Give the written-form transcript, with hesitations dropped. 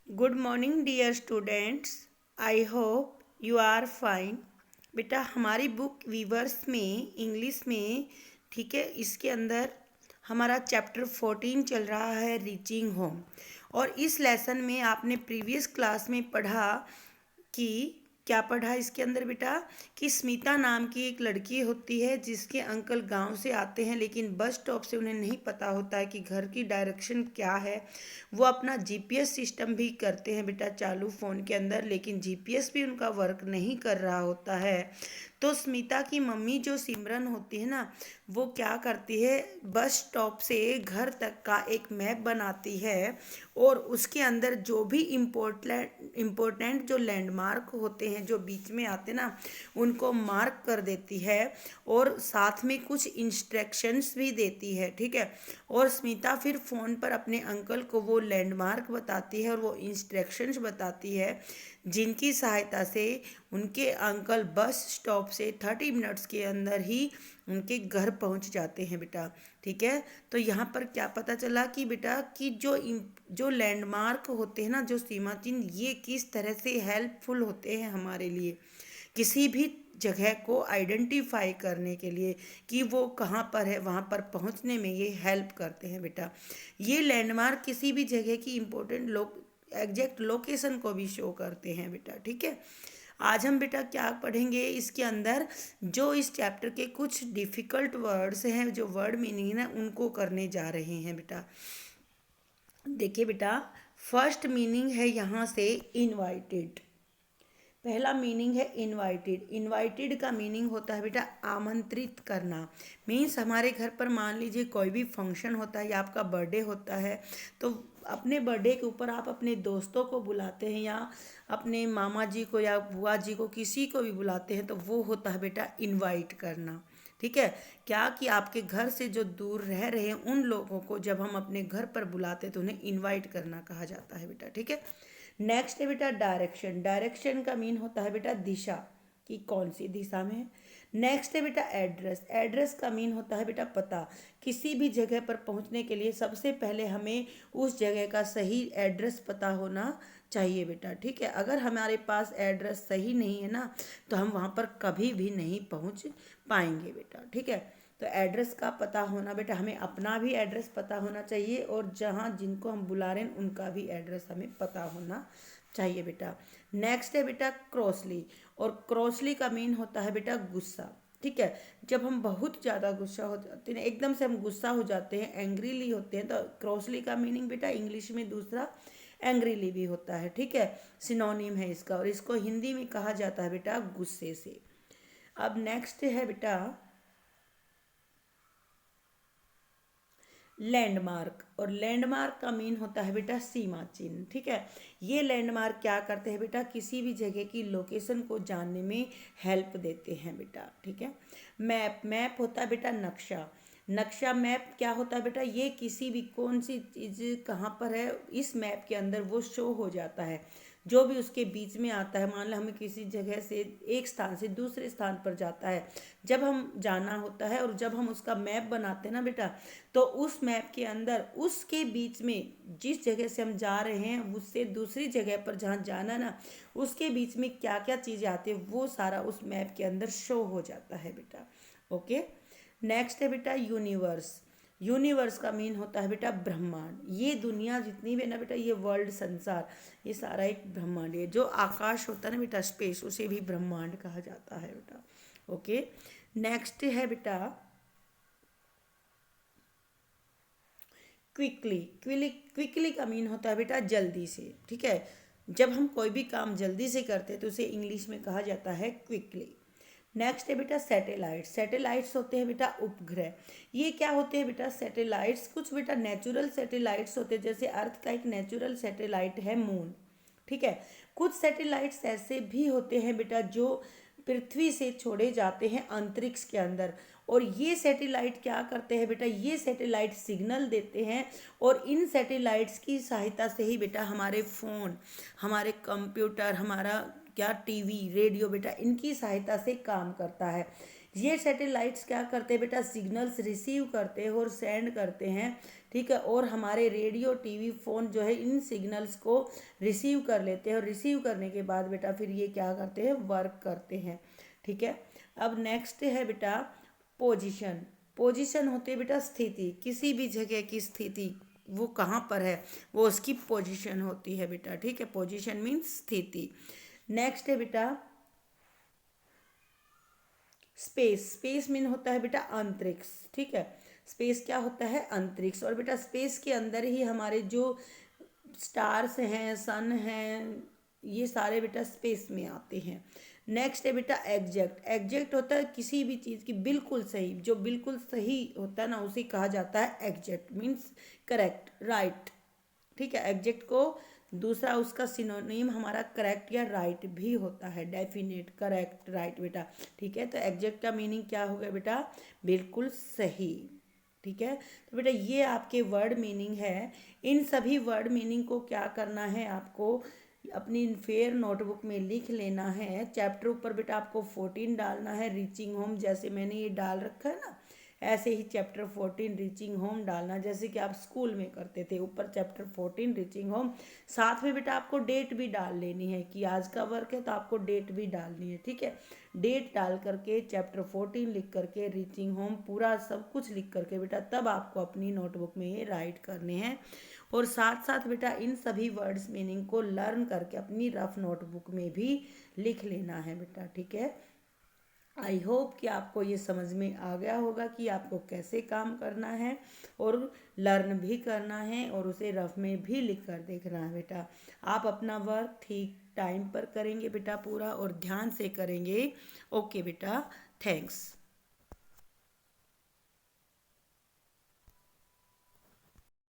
Good morning dear students. I hope you are fine. बेटा हमारी book viewers में English में, ठीक है, इसके अंदर हमारा चैप्टर 14 चल रहा है, रीचिंग होम। और इस लेसन में आपने प्रीवियस क्लास में पढ़ा कि क्या पढ़ा इसके अंदर बेटा, कि स्मिता नाम की एक लड़की होती है जिसके अंकल गांव से आते हैं, लेकिन बस स्टॉप से उन्हें नहीं पता होता है कि घर की डायरेक्शन क्या है। वो अपना जीपीएस सिस्टम भी करते हैं बेटा चालू फ़ोन के अंदर, लेकिन जीपीएस भी उनका वर्क नहीं कर रहा होता है। तो स्मिता की मम्मी जो सिमरन होती है ना, वो क्या करती है, बस स्टॉप से घर तक का एक मैप बनाती है और उसके अंदर जो भी इम्पोर्टेंट जो लैंडमार्क होते हैं जो बीच में आते ना, उनको मार्क कर देती है और साथ में कुछ इंस्ट्रक्शंस भी देती है, ठीक है। और स्मिता फिर फ़ोन पर अपने अंकल को वो लैंडमार्क बताती है और वो इंस्ट्रक्शंस बताती है, जिनकी सहायता से उनके अंकल बस स्टॉप से 30 मिनट्स के अंदर ही उनके घर पहुंच जाते हैं बेटा, ठीक है। तो यहाँ पर क्या पता चला कि बेटा कि जो लैंडमार्क होते हैं ना, जो सीमा चिन्ह, ये किस तरह से हेल्पफुल होते हैं हमारे लिए किसी भी जगह को आइडेंटिफाई करने के लिए कि वो कहाँ पर है, वहाँ पर पहुँचने में ये हेल्प करते हैं बेटा। ये लैंडमार्क किसी भी जगह की इम्पोर्टेंट एग्जैक्ट लोकेशन को भी शो करते हैं बेटा, ठीक है। आज हम बेटा क्या पढ़ेंगे इसके अंदर, जो इस चैप्टर के कुछ डिफ़िकल्ट वर्ड्स हैं, जो वर्ड मीनिंग है ना, उनको करने जा रहे हैं बेटा। देखिए बेटा, फर्स्ट मीनिंग है यहाँ से इनवाइटेड। पहला मीनिंग है इनवाइटेड। इनवाइटेड का मीनिंग होता है बेटा आमंत्रित करना। मीन्स हमारे घर पर मान लीजिए कोई भी फंक्शन होता है या आपका बर्थडे होता है, तो अपने बर्थडे के ऊपर आप अपने दोस्तों को बुलाते हैं या अपने मामा जी को या बुआ जी को, किसी को भी बुलाते हैं, तो वो होता है बेटा इनवाइट करना, ठीक है। क्या कि आपके घर से जो दूर रह रहे हैं उन लोगों को जब हम अपने घर पर बुलाते हैं तो उन्हें इनवाइट करना कहा जाता है बेटा, ठीक है। नेक्स्ट है बेटा डायरेक्शन। डायरेक्शन का मीन होता है बेटा दिशा, कि कौन सी दिशा में है। नेक्स्ट है बेटा एड्रेस। एड्रेस का मीन होता है बेटा पता। किसी भी जगह पर पहुंचने के लिए सबसे पहले हमें उस जगह का सही एड्रेस पता होना चाहिए बेटा, ठीक है। अगर हमारे पास एड्रेस सही नहीं है ना, तो हम वहाँ पर कभी भी नहीं पहुँच पाएंगे बेटा, ठीक है। तो एड्रेस का पता होना बेटा, हमें अपना भी एड्रेस पता होना चाहिए और जहाँ जिनको हम बुला रहे हैं उनका भी एड्रेस हमें पता होना चाहिए बेटा। नेक्स्ट है बेटा क्रॉसली। और क्रॉसली का मीन होता है बेटा गुस्सा, ठीक है। जब हम बहुत ज़्यादा गुस्सा हो जाते हैं, एकदम से हम गुस्सा हो जाते हैं, एंग्रीली होते हैं, तो क्रॉसली का मीनिंग बेटा इंग्लिश में दूसरा एंग्रीली भी होता है, ठीक है। सिनोनिम है इसका और इसको हिंदी में कहा जाता है बेटा गुस्से से। अब नेक्स्ट है बेटा लैंडमार्क। और लैंडमार्क का मीन होता है बेटा सीमा चिन्ह, ठीक है। ये लैंडमार्क क्या करते हैं बेटा, किसी भी जगह की लोकेशन को जानने में हेल्प देते हैं बेटा, ठीक है। मैप। मैप होता है बेटा नक्शा। नक्शा मैप क्या होता है बेटा, ये किसी भी कौन सी चीज़ कहाँ पर है इस मैप के अंदर वो शो हो जाता है। जो भी उसके बीच में आता है, मान लो हमें किसी जगह से एक स्थान से दूसरे स्थान पर जाता है, जब हम जाना होता है और जब हम उसका मैप बनाते हैं ना बेटा, तो उस मैप के अंदर उसके बीच में जिस जगह से हम जा रहे हैं उससे दूसरी जगह पर जहाँ जाना ना, उसके बीच में क्या क्या चीज़ें आती है वो सारा उस मैप के अंदर शो हो जाता है बेटा, ओके। नेक्स्ट है बेटा यूनिवर्स। यूनिवर्स का मीन होता है बेटा ब्रह्मांड। ये दुनिया जितनी भी है ना बेटा, ये वर्ल्ड संसार, ये सारा एक ब्रह्मांड है। जो आकाश होता है ना बेटा स्पेस, उसे भी ब्रह्मांड कहा जाता है बेटा, ओके। नेक्स्ट है बेटा क्विकली। क्विकली का मीन होता है बेटा जल्दी से, ठीक है। जब हम कोई भी काम जल्दी से करते हैं तो उसे इंग्लिश में कहा जाता है क्विकली। नेक्स्ट है बेटा सैटेलाइट। सैटेलाइट्स होते हैं बेटा उपग्रह। ये क्या होते हैं बेटा सैटेलाइट्स, कुछ बेटा नेचुरल सैटेलाइट्स होते हैं, जैसे अर्थ का एक नेचुरल सैटेलाइट है मून, ठीक है। कुछ सैटेलाइट्स ऐसे भी होते हैं बेटा जो पृथ्वी से छोड़े जाते हैं अंतरिक्ष के अंदर, और ये सैटेलाइट क्या करते हैं बेटा, ये सैटेलाइट सिग्नल देते हैं और इन सैटेलाइट्स की सहायता से ही बेटा हमारे फ़ोन, हमारे कंप्यूटर, हमारा क्या टीवी, रेडियो बेटा इनकी सहायता से काम करता है। ये सैटेलाइट्स क्या करते हैं बेटा, सिग्नल्स रिसीव करते हैं और सेंड करते हैं, ठीक है, और हमारे रेडियो टीवी फ़ोन जो है इन सिग्नल्स को रिसीव कर लेते हैं और रिसीव करने के बाद बेटा फिर ये क्या करते हैं, वर्क करते हैं। ठीक है, अब नेक्स्ट है बेटा पोजीशन। पोजीशन होती है बेटा स्थिति, किसी भी जगह की स्थिति वो कहाँ पर है वो उसकी पोजीशन होती है बेटा। ठीक है, पोजीशन मीन्स स्थिति। नेक्स्ट है बेटा स्पेस। स्पेस मीन होता है बेटा अंतरिक्ष। ठीक है, स्पेस क्या होता है, अंतरिक्ष। और बेटा स्पेस के अंदर ही हमारे जो स्टार्स हैं, सन हैं, ये सारे बेटा स्पेस में आते हैं। नेक्स्ट है बेटा एग्जैक्ट। एग्जैक्ट होता है किसी भी चीज़ की बिल्कुल सही, जो बिल्कुल सही होता है ना उसे कहा जाता है एग्जैक्ट, मीन्स करेक्ट, राइट। ठीक है, एग्जैक्ट को दूसरा उसका सिनोनिम हमारा करेक्ट या राइट भी होता है, डेफिनेट, करेक्ट, राइट बेटा। ठीक है, तो एग्जैक्ट का मीनिंग क्या हो गया बेटा, बिल्कुल सही। ठीक है, तो बेटा ये आपके वर्ड मीनिंग है। इन सभी वर्ड मीनिंग को क्या करना है, आपको अपनी फेयर नोटबुक में लिख लेना है। चैप्टर ऊपर बेटा आपको 14 डालना है, रीचिंग होम, जैसे मैंने ये डाल रखा है ना, ऐसे ही चैप्टर 14 रीचिंग होम डालना, जैसे कि आप स्कूल में करते थे, ऊपर चैप्टर 14 रीचिंग होम। साथ में बेटा आपको डेट भी डाल लेनी है कि आज का वर्क है तो आपको डेट भी डालनी है। ठीक है, डेट डाल करके चैप्टर 14 लिख करके रीचिंग होम पूरा सब कुछ लिख करके बेटा तब आपको अपनी नोटबुक में ये राइट करने हैं। और साथ साथ बेटा इन सभी वर्ड्स मीनिंग को लर्न करके अपनी रफ नोटबुक में भी लिख लेना है बेटा। ठीक है, आई होप कि आपको ये समझ में आ गया होगा कि आपको कैसे काम करना है और लर्न भी करना है और उसे रफ में भी लिख कर देखना है बेटा। आप अपना वर्क ठीक टाइम पर करेंगे बेटा पूरा, और ध्यान से करेंगे। ओके बेटा, थैंक्स।